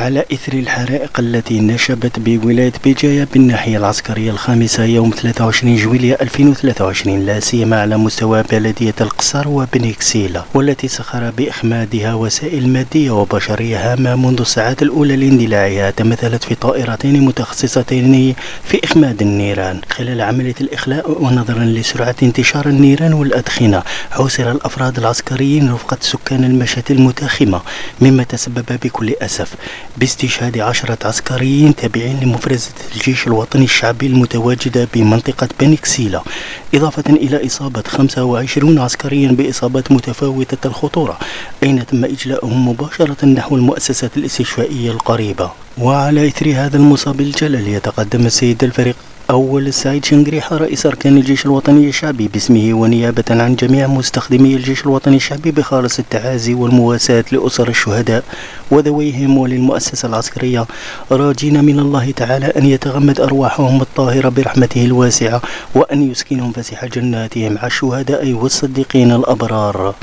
على إثر الحرائق التي نشبت بولاية بجاية بالناحية العسكرية الخامسة يوم 23 جويلية 2023 لا سيما على مستوى بلدية القصر وبني كسيلة، والتي سخر بإخمادها وسائل مادية وبشرية هامة منذ الساعات الأولى لاندلاعها، تمثلت في طائرتين متخصصتين في إخماد النيران. خلال عملية الإخلاء ونظرا لسرعة انتشار النيران والأدخنة، حوصر الأفراد العسكريين رفقة سكان المشاة المتاخمة، مما تسبب بكل أسف باستشهاد 10 عسكريين تابعين لمفرزة الجيش الوطني الشعبي المتواجدة بمنطقة بني كسيلة، إضافة إلى إصابة 25 عسكريا بإصابات متفاوتة الخطورة، أين تم إجلاؤهم مباشرة نحو المؤسسات الاستشفائية القريبة. وعلى إثر هذا المصاب الجلل يتقدم السيد الفريق أول السعيد شنقريحة رئيس أركان الجيش الوطني الشعبي باسمه ونيابة عن جميع مستخدمي الجيش الوطني الشعبي بخالص التعازي والمواساة لأسر الشهداء وذويهم وللمؤسسة العسكرية، راجين من الله تعالى أن يتغمد أرواحهم الطاهرة برحمته الواسعة، وأن يسكنهم فسيح جناته مع الشهداء والصديقين الأبرار.